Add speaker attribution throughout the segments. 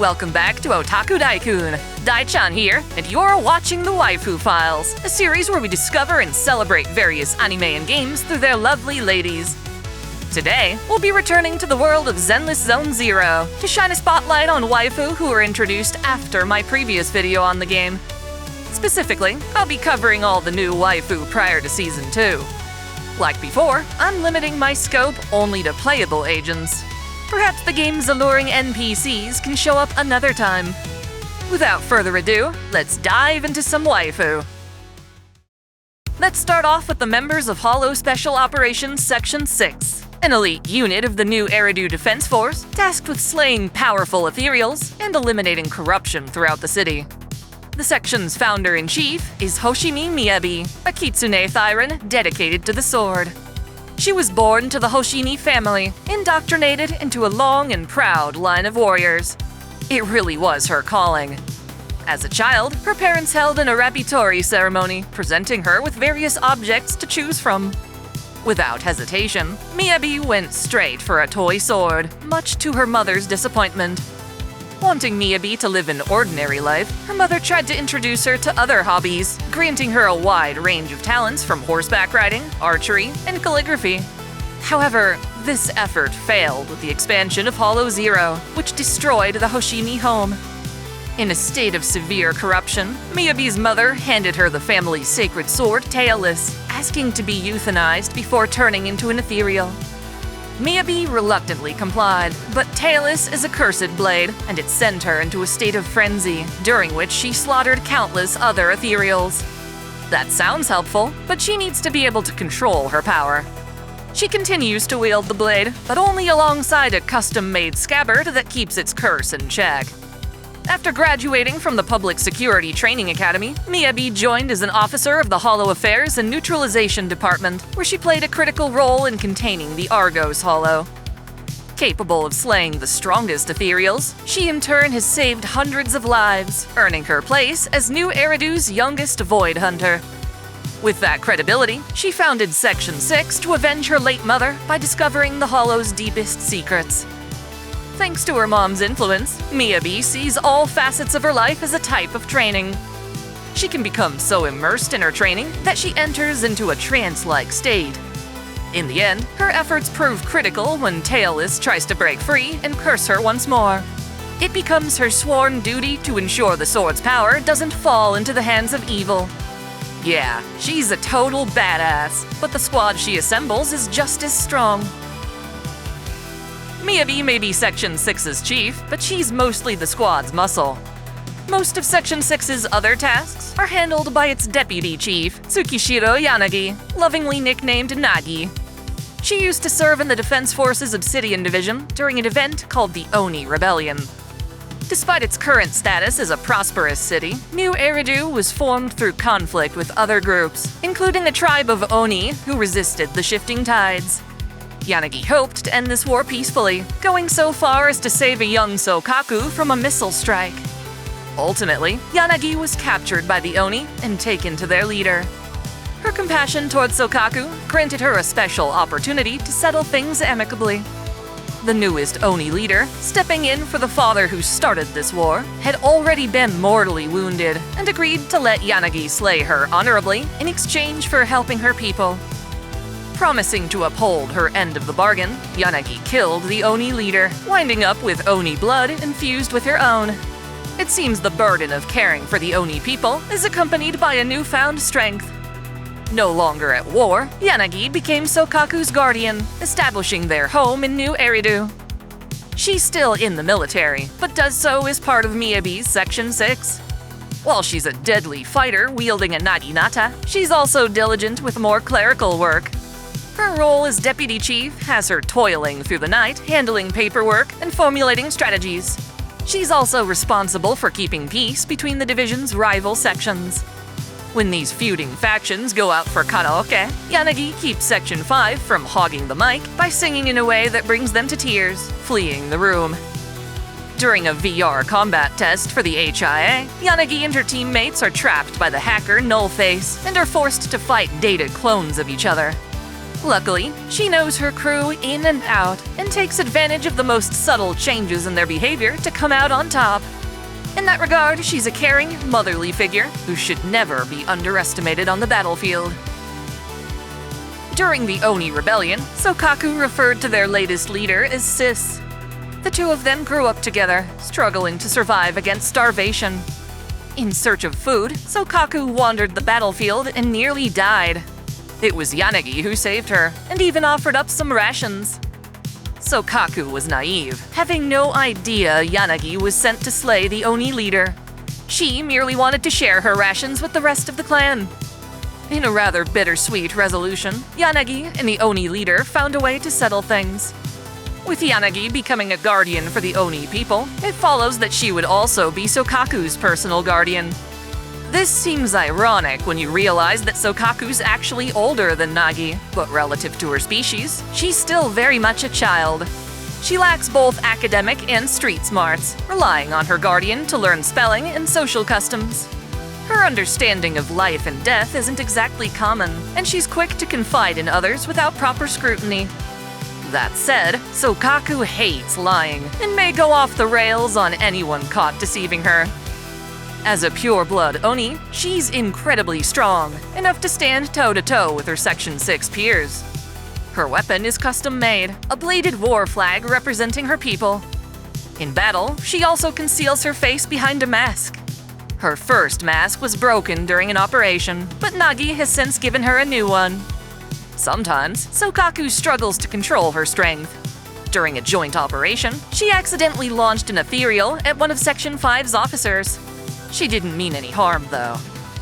Speaker 1: Welcome back to OtakuDaiKun. Dai-chan here, and you're watching the Waifu Files, a series where we discover and celebrate various anime and games through their lovely ladies. Today, we'll be returning to the world of Zenless Zone Zero to shine a spotlight on waifu who were introduced after my previous video on the game. Specifically, I'll be covering all the new waifu prior to Season 2. Like before, I'm limiting my scope only to playable agents. Perhaps the game's alluring NPCs can show up another time. Without further ado, let's dive into some waifu. Let's start off with the members of Hollow Special Operations Section 6, an elite unit of the new Eridu Defense Force tasked with slaying powerful ethereals and eliminating corruption throughout the city. The section's founder-in-chief is Hoshimi Miyabi, a kitsune Thyran dedicated to the sword. She was born to the Hoshimi family, indoctrinated into a long and proud line of warriors. It really was her calling. As a child, her parents held an arabitori ceremony, presenting her with various objects to choose from. Without hesitation, Miyabi went straight for a toy sword, much to her mother's disappointment. Wanting Miyabi to live an ordinary life, her mother tried to introduce her to other hobbies, granting her a wide range of talents from horseback riding, archery, and calligraphy. However, this effort failed with the expansion of Hollow Zero, which destroyed the Hoshimi home. In a state of severe corruption, Miyabi's mother handed her the family's sacred sword, Tailless, asking to be euthanized before turning into an ethereal. Miyabi reluctantly complied, but Tailless is a cursed blade, and it sent her into a state of frenzy, during which she slaughtered countless other ethereals. That sounds helpful, but she needs to be able to control her power. She continues to wield the blade, but only alongside a custom-made scabbard that keeps its curse in check. After graduating from the Public Security Training Academy, Miyabi joined as an officer of the Hollow Affairs and Neutralization Department, where she played a critical role in containing the Argos Hollow. Capable of slaying the strongest ethereals, she in turn has saved hundreds of lives, earning her place as New Eridu's youngest Void Hunter. With that credibility, she founded Section 6 to avenge her late mother by discovering the Hollow's deepest secrets. Thanks to her mom's influence, Miyabi sees all facets of her life as a type of training. She can become so immersed in her training that she enters into a trance-like state. In the end, her efforts prove critical when Tailless tries to break free and curse her once more. It becomes her sworn duty to ensure the sword's power doesn't fall into the hands of evil. Yeah, she's a total badass, but the squad she assembles is just as strong. Miyabi may be Section 6's chief, but she's mostly the squad's muscle. Most of Section 6's other tasks are handled by its deputy chief, Tsukishiro Yanagi, lovingly nicknamed Nagi. She used to serve in the Defense Force's Obsidian Division during an event called the Oni Rebellion. Despite its current status as a prosperous city, New Eridu was formed through conflict with other groups, including a tribe of Oni who resisted the shifting tides. Yanagi hoped to end this war peacefully, going so far as to save a young Soukaku from a missile strike. Ultimately, Yanagi was captured by the Oni and taken to their leader. Her compassion towards Soukaku granted her a special opportunity to settle things amicably. The newest Oni leader, stepping in for the father who started this war, had already been mortally wounded and agreed to let Yanagi slay her honorably in exchange for helping her people. Promising to uphold her end of the bargain, Yanagi killed the Oni leader, winding up with Oni blood infused with her own. It seems the burden of caring for the Oni people is accompanied by a newfound strength. No longer at war, Yanagi became Soukaku's guardian, establishing their home in New Eridu. She's still in the military, but does so as part of Miyabi's Section 6. While she's a deadly fighter wielding a naginata, she's also diligent with more clerical work. Her role as deputy chief has her toiling through the night, handling paperwork and formulating strategies. She's also responsible for keeping peace between the division's rival sections. When these feuding factions go out for karaoke, Yanagi keeps Section 5 from hogging the mic by singing in a way that brings them to tears, fleeing the room. During a VR combat test for the HIA, Yanagi and her teammates are trapped by the hacker Nullface and are forced to fight data clones of each other. Luckily, she knows her crew in and out and takes advantage of the most subtle changes in their behavior to come out on top. In that regard, she's a caring, motherly figure who should never be underestimated on the battlefield. During the Oni Rebellion, Soukaku referred to their latest leader as Sis. The two of them grew up together, struggling to survive against starvation. In search of food, Soukaku wandered the battlefield and nearly died. It was Yanagi who saved her, and even offered up some rations. Soukaku was naive, having no idea Yanagi was sent to slay the Oni leader. She merely wanted to share her rations with the rest of the clan. In a rather bittersweet resolution, Yanagi and the Oni leader found a way to settle things. With Yanagi becoming a guardian for the Oni people, it follows that she would also be Soukaku's personal guardian. This seems ironic when you realize that Soukaku's actually older than Nagi, but relative to her species, she's still very much a child. She lacks both academic and street smarts, relying on her guardian to learn spelling and social customs. Her understanding of life and death isn't exactly common, and she's quick to confide in others without proper scrutiny. That said, Soukaku hates lying and may go off the rails on anyone caught deceiving her. As a pure-blood Oni, she's incredibly strong, enough to stand toe-to-toe with her Section 6 peers. Her weapon is custom-made, a bladed war flag representing her people. In battle, she also conceals her face behind a mask. Her first mask was broken during an operation, but Nagi has since given her a new one. Sometimes, Soukaku struggles to control her strength. During a joint operation, she accidentally launched an ethereal at one of Section 5's officers. She didn't mean any harm, though.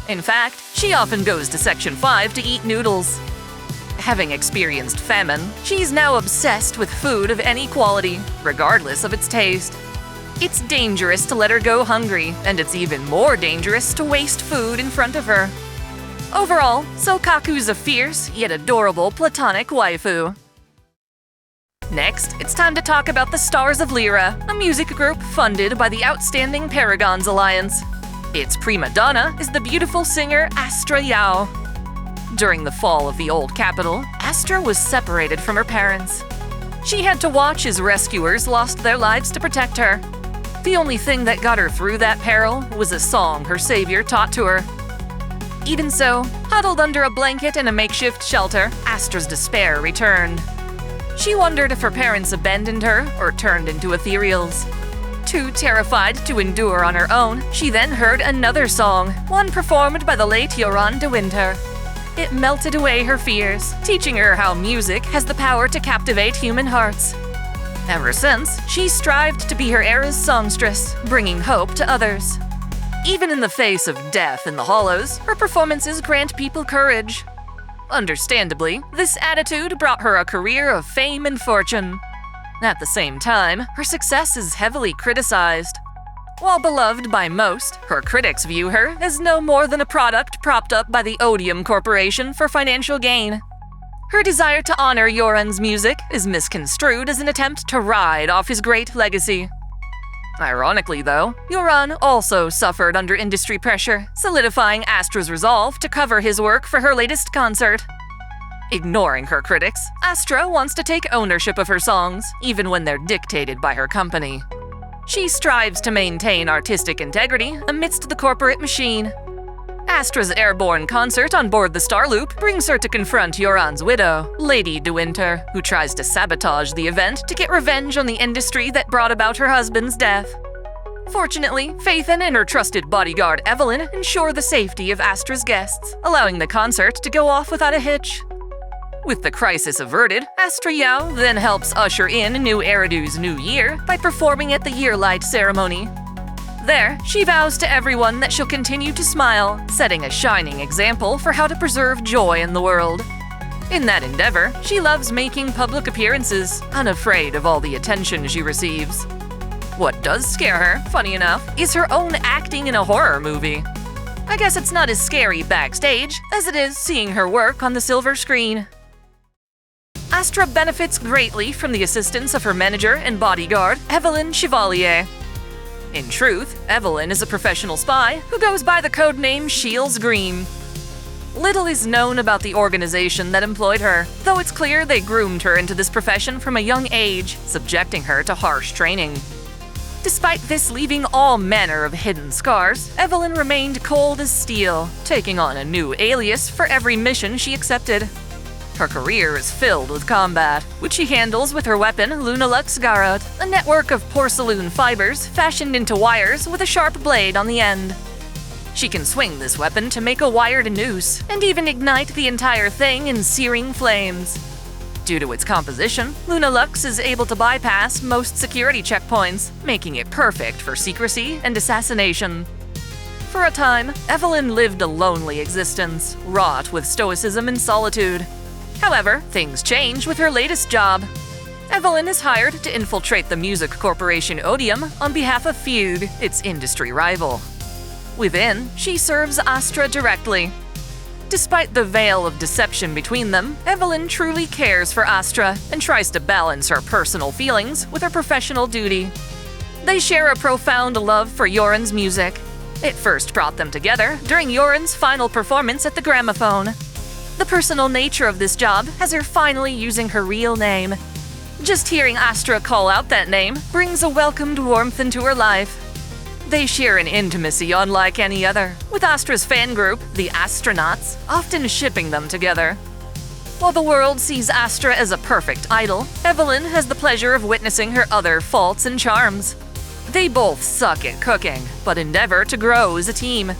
Speaker 1: In fact, she often goes to Section 5 to eat noodles. Having experienced famine, she's now obsessed with food of any quality, regardless of its taste. It's dangerous to let her go hungry, and it's even more dangerous to waste food in front of her. Overall, Soukaku's a fierce, yet adorable platonic waifu. Next, it's time to talk about the Stars of Lyra, a music group funded by the Outstanding Paragons Alliance. Its prima donna is the beautiful singer Astra Yao. During the fall of the old capital, Astra was separated from her parents. She had to watch as rescuers lost their lives to protect her. The only thing that got her through that peril was a song her savior taught to her. Even so, huddled under a blanket in a makeshift shelter, Astra's despair returned. She wondered if her parents abandoned her or turned into ethereals. Too terrified to endure on her own, she then heard another song, one performed by the late Yoran de Winter. It melted away her fears, teaching her how music has the power to captivate human hearts. Ever since, she strived to be her era's songstress, bringing hope to others. Even in the face of death in the Hollows, her performances grant people courage. Understandably, this attitude brought her a career of fame and fortune. At the same time, her success is heavily criticized. While beloved by most, her critics view her as no more than a product propped up by the Odium Corporation for financial gain. Her desire to honor Yoran's music is misconstrued as an attempt to ride off his great legacy. Ironically, though, Yoran also suffered under industry pressure, solidifying Astra's resolve to cover his work for her latest concert. Ignoring her critics, Astra wants to take ownership of her songs, even when they're dictated by her company. She strives to maintain artistic integrity amidst the corporate machine. Astra's airborne concert on board the Starloop brings her to confront Yoran's widow, Lady De Winter, who tries to sabotage the event to get revenge on the industry that brought about her husband's death. Fortunately, Phaethon and her trusted bodyguard Evelyn ensure the safety of Astra's guests, allowing the concert to go off without a hitch. With the crisis averted, Astra Yao then helps usher in New Eridu's new year by performing at the Yearlight ceremony. There, she vows to everyone that she'll continue to smile, setting a shining example for how to preserve joy in the world. In that endeavor, she loves making public appearances, unafraid of all the attention she receives. What does scare her, funny enough, is her own acting in a horror movie. I guess it's not as scary backstage as it is seeing her work on the silver screen. Astra benefits greatly from the assistance of her manager and bodyguard, Evelyn Chevalier. In truth, Evelyn is a professional spy who goes by the codename Shields Green. little is known about the organization that employed her, though it's clear they groomed her into this profession from a young age, subjecting her to harsh training. Despite this leaving all manner of hidden scars, Evelyn remained cold as steel, taking on a new alias for every mission she accepted. Her career is filled with combat, which she handles with her weapon Lunalux Garrot, a network of porcelain fibers fashioned into wires with a sharp blade on the end. She can swing this weapon to make a wired noose, and even ignite the entire thing in searing flames. Due to its composition, Lunalux is able to bypass most security checkpoints, making it perfect for secrecy and assassination. For a time, Evelyn lived a lonely existence, wrought with stoicism and solitude. However, things change with her latest job. Evelyn is hired to infiltrate the music corporation Odium on behalf of Fugue, its industry rival. Within, she serves Astra directly. Despite the veil of deception between them, Evelyn truly cares for Astra and tries to balance her personal feelings with her professional duty. They share a profound love for Yoren's music. It first brought them together during Yoren's final performance at the gramophone. The personal nature of this job has her finally using her real name. Just hearing Astra call out that name brings a welcomed warmth into her life. They share an intimacy unlike any other, with Astra's fan group, the Astronauts, often shipping them together. While the world sees Astra as a perfect idol, Evelyn has the pleasure of witnessing her other faults and charms. They both suck at cooking, but endeavor to grow as a team.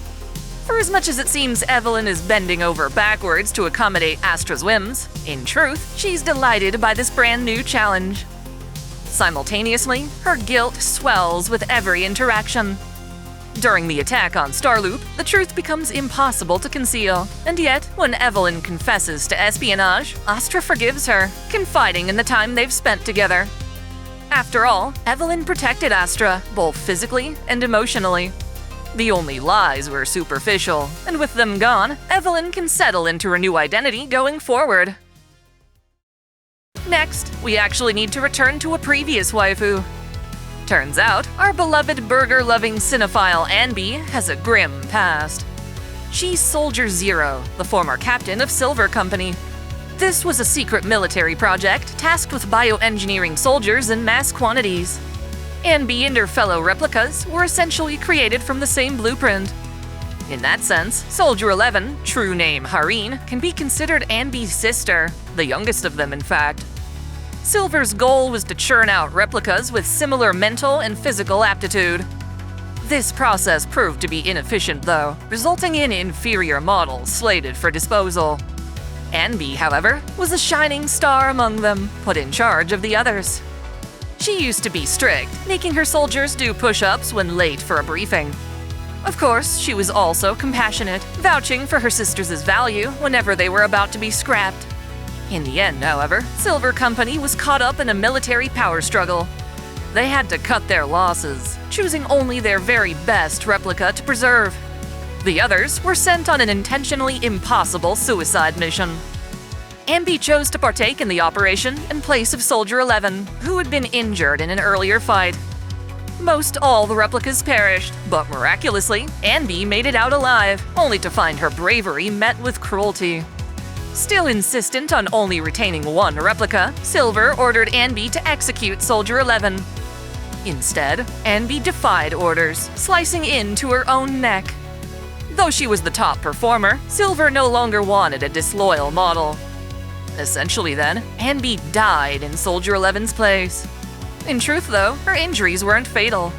Speaker 1: For as much as it seems Evelyn is bending over backwards to accommodate Astra's whims, in truth, she's delighted by this brand new challenge. Simultaneously, her guilt swells with every interaction. During the attack on Starloop, the truth becomes impossible to conceal, and yet, when Evelyn confesses to espionage, Astra forgives her, confiding in the time they've spent together. After all, Evelyn protected Astra, both physically and emotionally. The only lies were superficial, and with them gone, Evelyn can settle into her new identity going forward. Next, we actually need to return to a previous waifu. Turns out, our beloved burger-loving cinephile Anby has a grim past. She's Soldier Zero, the former captain of Silver Company. This was a secret military project tasked with bioengineering soldiers in mass quantities. Anby and her fellow replicas were essentially created from the same blueprint. In that sense, Soldier 11, true name Hareen, can be considered Anby's sister, the youngest of them in fact. Silver's goal was to churn out replicas with similar mental and physical aptitude. This process proved to be inefficient though, resulting in inferior models slated for disposal. Anby, however, was a shining star among them, put in charge of the others. She used to be strict, making her soldiers do push-ups when late for a briefing. Of course, she was also compassionate, vouching for her sisters' value whenever they were about to be scrapped. In the end, however, Silver Company was caught up in a military power struggle. They had to cut their losses, choosing only their very best replica to preserve. The others were sent on an intentionally impossible suicide mission. Anby chose to partake in the operation in place of Soldier 11, who had been injured in an earlier fight. Most all the replicas perished, but miraculously, Anby made it out alive, only to find her bravery met with cruelty. Still insistent on only retaining one replica, Silver ordered Anby to execute Soldier 11. Instead, Anby defied orders, slicing into her own neck. Though she was the top performer, Silver no longer wanted a disloyal model. Essentially then, Anby died in Soldier 11's place. In truth though, her injuries weren't fatal.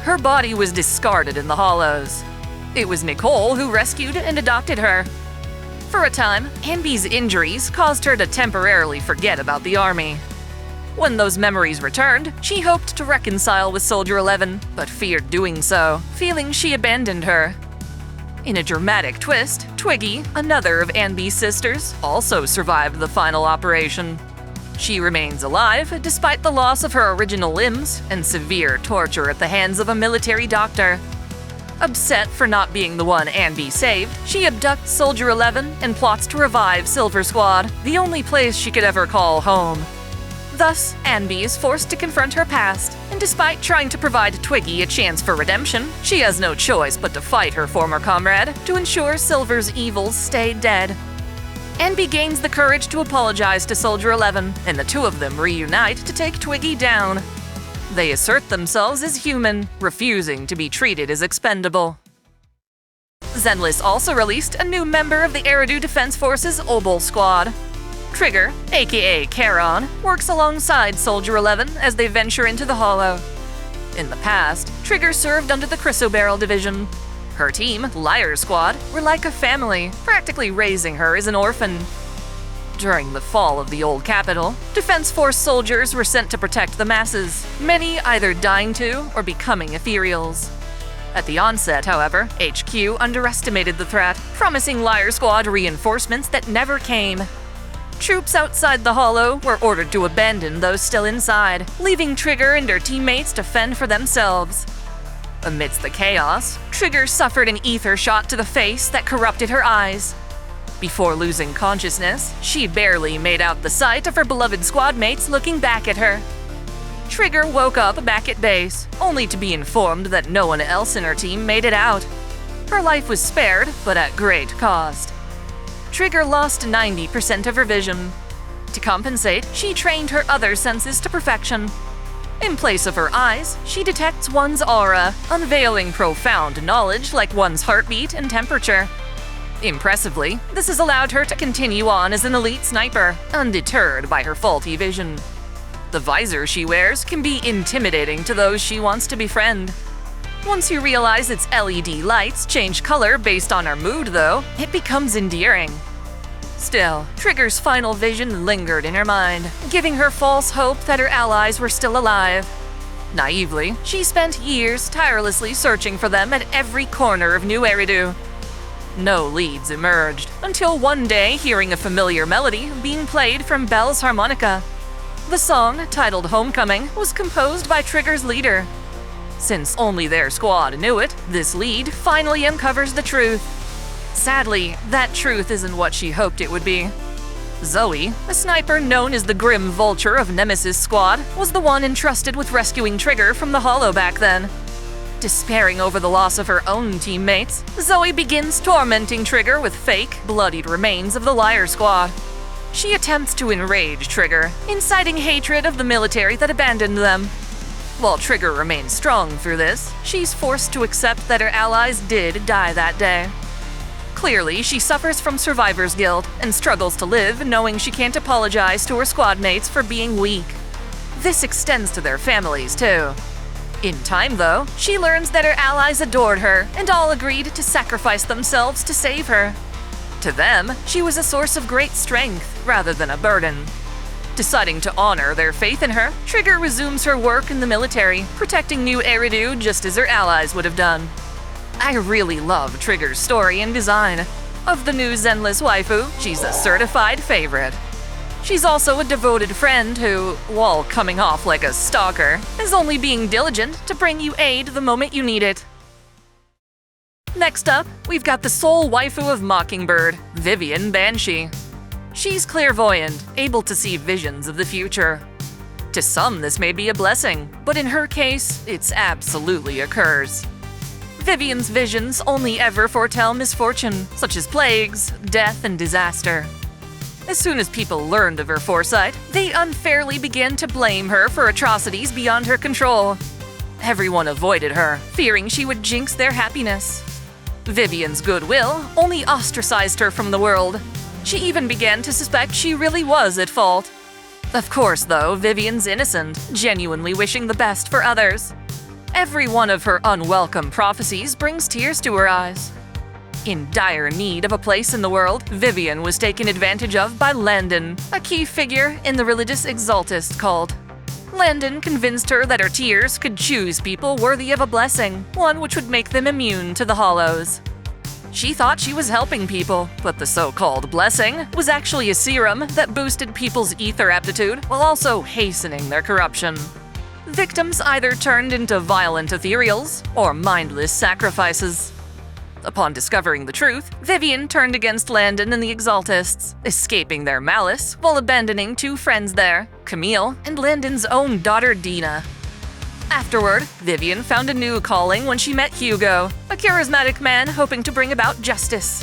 Speaker 1: Her body was discarded in the hollows. It was Nicole who rescued and adopted her. For a time, Anby's injuries caused her to temporarily forget about the army. When those memories returned, she hoped to reconcile with Soldier 11, but feared doing so, feeling she abandoned her. In a dramatic twist, Twiggy, another of Anby's sisters, also survived the final operation. She remains alive despite the loss of her original limbs and severe torture at the hands of a military doctor. Upset for not being the one Anby saved, she abducts Soldier 11 and plots to revive Silver Squad, the only place she could ever call home. Thus, Anby is forced to confront her past and Despite trying to provide Twiggy a chance for redemption, she has no choice but to fight her former comrade to ensure Silver's evils stay dead. Anby gains the courage to apologize to Soldier 11, and the two of them reunite to take Twiggy down. They assert themselves as human, refusing to be treated as expendable. Zenless also released a new member of the Eridu Defense Force's Obol Squad. Trigger, aka Charon, works alongside Soldier 11 as they venture into the Hollow. In the past, Trigger served under the Chrysoberyl Division. Her team, Liar Squad, were like a family, practically raising her as an orphan. During the fall of the old capital, Defense Force soldiers were sent to protect the masses, many either dying to or becoming ethereals. At the onset, however, HQ underestimated the threat, promising Liar Squad reinforcements that never came. Troops outside the Hollow were ordered to abandon those still inside, leaving Trigger and her teammates to fend for themselves. Amidst the chaos, Trigger suffered an ether shot to the face that corrupted her eyes. Before losing consciousness, she barely made out the sight of her beloved squad mates looking back at her. Trigger woke up back at base, only to be informed that no one else in her team made it out. Her life was spared, but at great cost. Trigger lost 90% of her vision. To compensate, she trained her other senses to perfection. In place of her eyes, she detects one's aura, unveiling profound knowledge like one's heartbeat and temperature. Impressively, this has allowed her to continue on as an elite sniper, undeterred by her faulty vision. The visor she wears can be intimidating to those she wants to befriend. Once you realize its LED lights change color based on her mood, though, it becomes endearing. Still, Trigger's final vision lingered in her mind, giving her false hope that her allies were still alive. Naively, she spent years tirelessly searching for them at every corner of New Eridu. No leads emerged, until one day hearing a familiar melody being played from Belle's harmonica. The song, titled Homecoming, was composed by Trigger's leader. Since only their squad knew it, this lead finally uncovers the truth. Sadly, that truth isn't what she hoped it would be. Zoe, a sniper known as the Grim Vulture of Nemesis Squad, was the one entrusted with rescuing Trigger from the Hollow back then. Despairing over the loss of her own teammates, Zoe begins tormenting Trigger with fake, bloodied remains of the Liar Squad. She attempts to enrage Trigger, inciting hatred of the military that abandoned them. While Trigger remains strong through this, she's forced to accept that her allies did die that day. Clearly, she suffers from survivor's guilt and struggles to live knowing she can't apologize to her squad mates for being weak. This extends to their families, too. In time, though, she learns that her allies adored her and all agreed to sacrifice themselves to save her. To them, she was a source of great strength rather than a burden. Deciding to honor their faith in her, Trigger resumes her work in the military, protecting New Eridu just as her allies would have done. I really love Trigger's story and design. Of the new Zenless waifu, she's a certified favorite. She's also a devoted friend who, while coming off like a stalker, is only being diligent to bring you aid the moment you need it. Next up, we've got the sole waifu of Mockingbird, Vivian Banshee. She's clairvoyant, able to see visions of the future. To some, this may be a blessing, but in her case, it's absolutely a curse. Vivian's visions only ever foretell misfortune, such as plagues, death, and disaster. As soon as people learned of her foresight, they unfairly began to blame her for atrocities beyond her control. Everyone avoided her, fearing she would jinx their happiness. Vivian's goodwill only ostracized her from the world. She even began to suspect she really was at fault. Of course, though, Vivian's innocent, genuinely wishing the best for others. Every one of her unwelcome prophecies brings tears to her eyes. In dire need of a place in the world, Vivian was taken advantage of by Landon, a key figure in the religious exaltist cult. Landon convinced her that her tears could choose people worthy of a blessing, one which would make them immune to the hollows. She thought she was helping people, but the so-called blessing was actually a serum that boosted people's ether aptitude while also hastening their corruption. Victims either turned into violent ethereals or mindless sacrifices. Upon discovering the truth, Vivian turned against Landon and the Exaltists, escaping their malice while abandoning two friends there, Camille and Landon's own daughter Dina. Afterward, Vivian found a new calling when she met Hugo, a charismatic man hoping to bring about justice.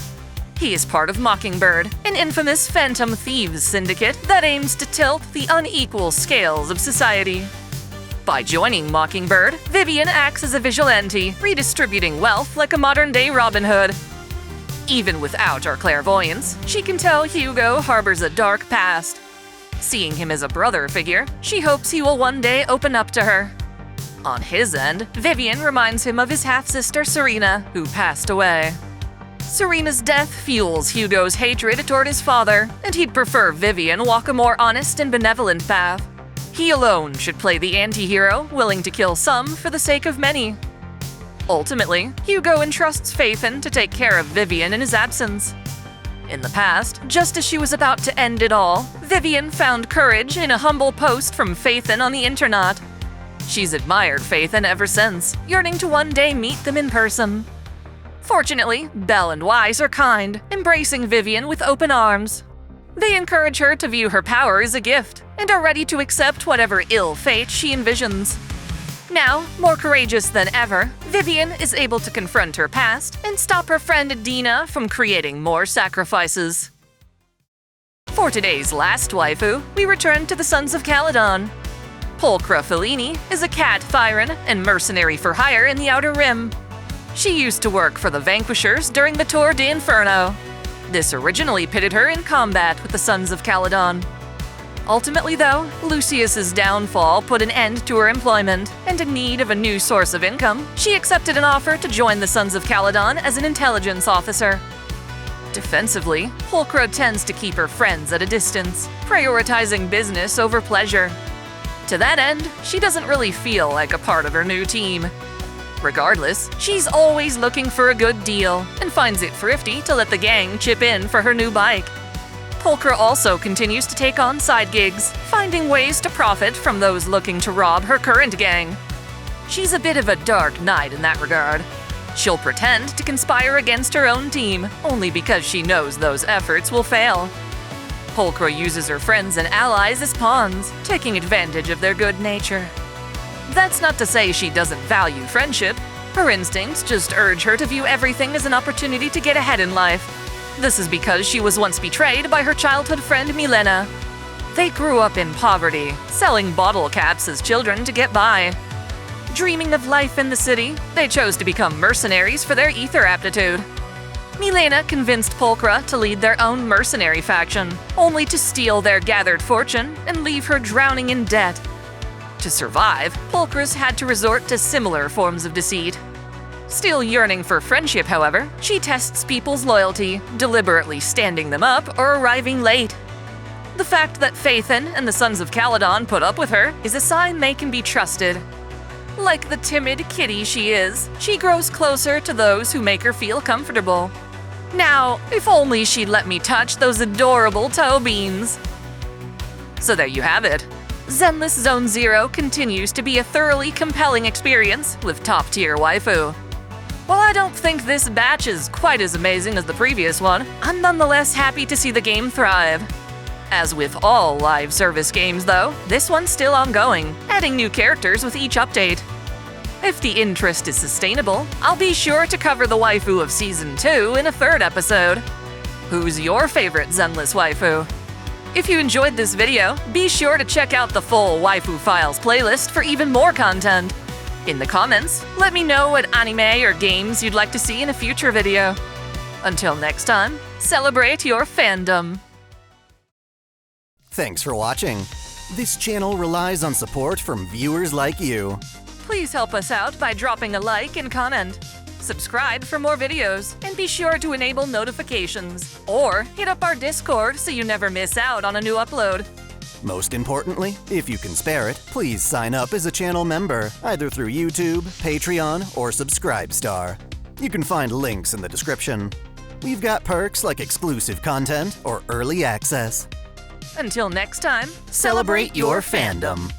Speaker 1: He is part of Mockingbird, an infamous phantom thieves syndicate that aims to tilt the unequal scales of society. By joining Mockingbird, Vivian acts as a vigilante, redistributing wealth like a modern-day Robin Hood. Even without her clairvoyance, she can tell Hugo harbors a dark past. Seeing him as a brother figure, she hopes he will one day open up to her. On his end, Vivian reminds him of his half-sister Serena, who passed away. Serena's death fuels Hugo's hatred toward his father, and he'd prefer Vivian walk a more honest and benevolent path. He alone should play the anti-hero, willing to kill some for the sake of many. Ultimately, Hugo entrusts Phaethon to take care of Vivian in his absence. In the past, just as she was about to end it all, Vivian found courage in a humble post from Phaethon on the internet. She's admired Phaethon ever since, yearning to one day meet them in person. Fortunately, Belle and Wise are kind, embracing Vivian with open arms. They encourage her to view her power as a gift, and are ready to accept whatever ill fate she envisions. Now, more courageous than ever, Vivian is able to confront her past and stop her friend Dina from creating more sacrifices. For today's last waifu, we return to the Sons of Caledon. Pulchra Fellini is a cat Thyran and mercenary for hire in the Outer Rim. She used to work for the Vanquishers during the Tour d'Inferno. This originally pitted her in combat with the Sons of Caledon. Ultimately, though, Lucius's downfall put an end to her employment, and in need of a new source of income, she accepted an offer to join the Sons of Caledon as an intelligence officer. Defensively, Pulchra tends to keep her friends at a distance, prioritizing business over pleasure. To that end, she doesn't really feel like a part of her new team. Regardless, she's always looking for a good deal, and finds it thrifty to let the gang chip in for her new bike. Pulchra also continues to take on side gigs, finding ways to profit from those looking to rob her current gang. She's a bit of a dark knight in that regard. She'll pretend to conspire against her own team, only because she knows those efforts will fail. Pulchra uses her friends and allies as pawns, taking advantage of their good nature. That's not to say she doesn't value friendship. Her instincts just urge her to view everything as an opportunity to get ahead in life. This is because she was once betrayed by her childhood friend Milena. They grew up in poverty, selling bottle caps as children to get by. Dreaming of life in the city, they chose to become mercenaries for their ether aptitude. Milena convinced Pulchra to lead their own mercenary faction, only to steal their gathered fortune and leave her drowning in debt. To survive, Pulchra's had to resort to similar forms of deceit. Still yearning for friendship, however, she tests people's loyalty, deliberately standing them up or arriving late. The fact that Phaethon and the Sons of Caledon put up with her is a sign they can be trusted. Like the timid kitty she is, she grows closer to those who make her feel comfortable. Now, if only she'd let me touch those adorable toe beans. So there you have it. Zenless Zone Zero continues to be a thoroughly compelling experience with top-tier waifu. While I don't think this batch is quite as amazing as the previous one, I'm nonetheless happy to see the game thrive. As with all live service games, though, this one's still ongoing, adding new characters with each update. If the interest is sustainable, I'll be sure to cover the waifu of Season 2 in a third episode. Who's your favorite Zenless waifu? If you enjoyed this video, be sure to check out the full Waifu Files playlist for even more content. In the comments, let me know what anime or games you'd like to see in a future video. Until next time, celebrate your fandom!
Speaker 2: Thanks for watching. This channel relies on support from viewers like you.
Speaker 1: Please help us out by dropping a like and comment. Subscribe for more videos, and be sure to enable notifications. Or hit up our Discord so you never miss out on a new upload.
Speaker 2: Most importantly, if you can spare it, please sign up as a channel member, either through YouTube, Patreon, or Subscribestar. You can find links in the description. We've got perks like exclusive content or early access.
Speaker 1: Until next time,
Speaker 2: Celebrate your fandom!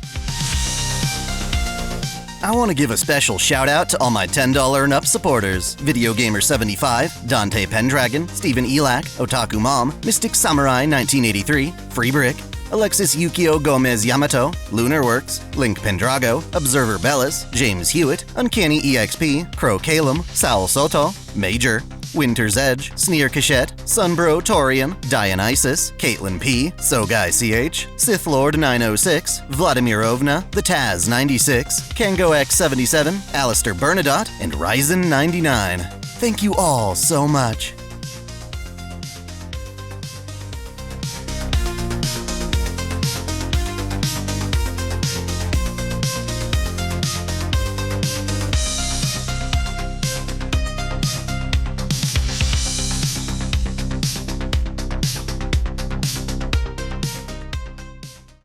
Speaker 2: I want to give a special shout out to all my $10 and up supporters: Video Gamer 75, Dante Pendragon, Stephen Elak, Otaku Mom, Mystic Samurai 1983, Free Brick, Alexis Yukio Gomez Yamato, Lunarworks, Link Pendrago, Observer Bellis, James Hewitt, Uncanny EXP, Crow Calum, Saul Soto, Major, Winter's Edge, Sneer Cachette, Sunbro Torium, Dionysus, Caitlin P, Sogai CH, Sith Lord 906, Vladimirovna, The Taz 96, Kango X 77, Alistair Bernadotte, and Ryzen 99. Thank you all so much.